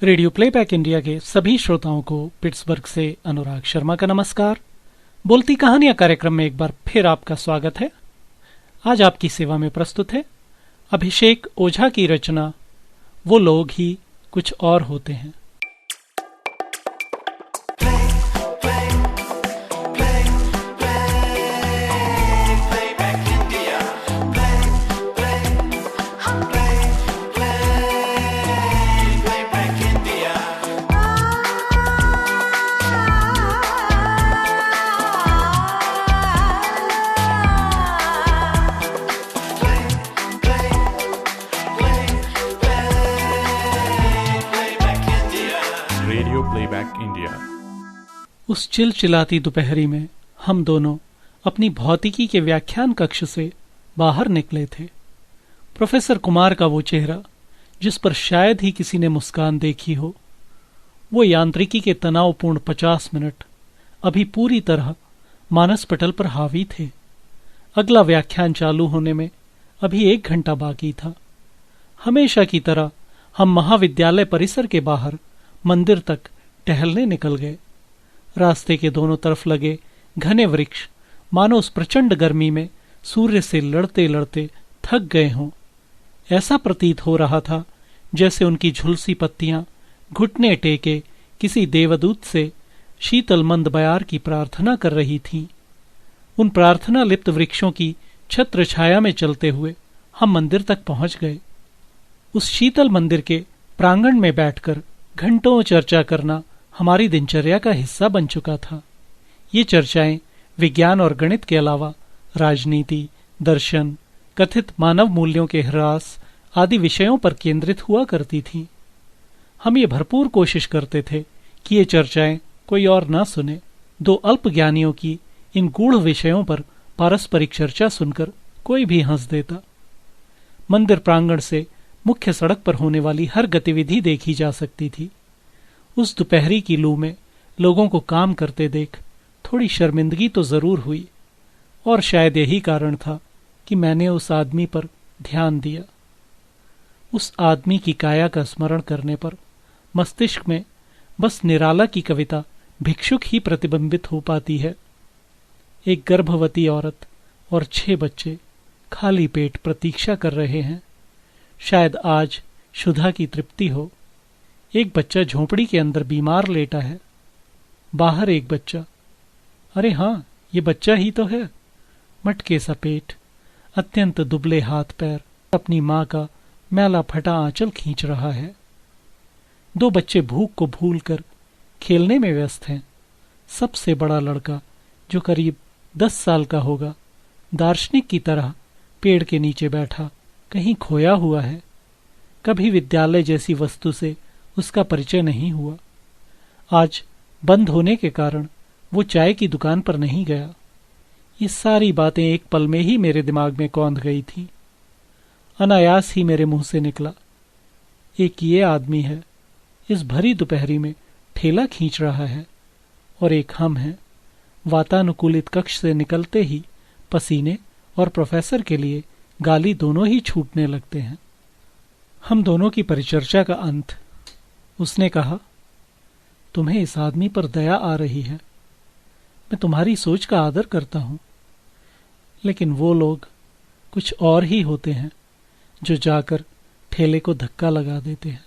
Radio playback India के सभी श्रोताओं को पिट्सबर्ग से अनुराग शर्मा का नमस्कार। बोलती कहानियां कार्यक्रम में एक बार फिर आपका स्वागत है। आज आपकी सेवा में प्रस्तुत है अभिषेक ओझा की रचना वो लोग ही कुछ और होते हैं। Radio playback India. उस चिलचिलाती दोपहरी में हम दोनों अपनी भौतिकी के व्याख्यान कक्ष से बाहर निकले थे। प्रोफेसर कुमार का वो चेहरा जिस पर शायद ही किसी ने मुस्कान देखी हो, वो यांत्रिकी के तनावपूर्ण 50 मिनट अभी पूरी तरह मानस पटल पर हावी थे। अगला व्याख्यान चालू होने में अभी 1 घंटा बाकी था। हमेशा की तरह हम महाविद्यालय परिसर के बाहर मंदिर तक टहलने निकल गए। रास्ते के दोनों तरफ लगे घने वृक्ष मानो उस प्रचंड गर्मी में सूर्य से लड़ते लड़ते थक गए हों। ऐसा प्रतीत हो रहा था जैसे उनकी झुलसी पत्तियां घुटने टेके किसी देवदूत से शीतल मंद बयार की प्रार्थना कर रही थीं। उन प्रार्थना लिप्त वृक्षों की छत्र छाया में चलते हुए हम मंदिर तक पहुंच गए। उस शीतल मंदिर के प्रांगण में बैठकर घंटों चर्चा करना हमारी दिनचर्या का हिस्सा बन चुका था। ये चर्चाएं विज्ञान और गणित के अलावा राजनीति, दर्शन, कथित मानव मूल्यों के ह्रास आदि विषयों पर केंद्रित हुआ करती थीं। हम ये भरपूर कोशिश करते थे कि ये चर्चाएं कोई और न सुने। 2 अल्पज्ञानियों की इन गूढ़ विषयों पर पारस्परिक चर्चा सुनकर कोई भी हंस देता। मंदिर प्रांगण से मुख्य सड़क पर होने वाली हर गतिविधि देखी जा सकती थी। उस दोपहरी की लू में लोगों को काम करते देख थोड़ी शर्मिंदगी तो जरूर हुई, और शायद यही कारण था कि मैंने उस आदमी पर ध्यान दिया। उस आदमी की काया का स्मरण करने पर मस्तिष्क में बस निराला की कविता भिक्षुक ही प्रतिबिंबित हो पाती है। एक गर्भवती औरत और 6 बच्चे खाली पेट प्रतीक्षा कर रहे हैं। शायद आज शुदा की तृप्ति हो। एक बच्चा झोंपड़ी के अंदर बीमार लेटा है। बाहर एक बच्चा, अरे हाँ, ये बच्चा ही तो है, मटके सा पेट, अत्यंत दुबले हाथ पैर, अपनी माँ का मैला फटा आंचल खींच रहा है। 2 बच्चे भूख को भूलकर खेलने में व्यस्त हैं। सबसे बड़ा लड़का, जो करीब 10 साल का होगा, दार्शनिक की तरह पेड़ के नीचे बैठा कहीं खोया हुआ है। कभी विद्यालय जैसी वस्तु से उसका परिचय नहीं हुआ। आज बंद होने के कारण वो चाय की दुकान पर नहीं गया। ये सारी बातें एक पल में ही मेरे दिमाग में कौंध गई थीं। अनायास ही मेरे मुंह से निकला, एक ये आदमी है, इस भरी दोपहरी में ठेला खींच रहा है, और एक हम हैं। वातानुकूलित कक्ष से निकलते ही पसीने और प्रोफेसर के लिए गाली दोनों ही छूटने लगते हैं। हम दोनों की परिचर्चा का अंत। उसने कहा, तुम्हें इस आदमी पर दया आ रही है। मैं तुम्हारी सोच का आदर करता हूं, लेकिन वो लोग कुछ और ही होते हैं जो जाकर ठेले को धक्का लगा देते हैं।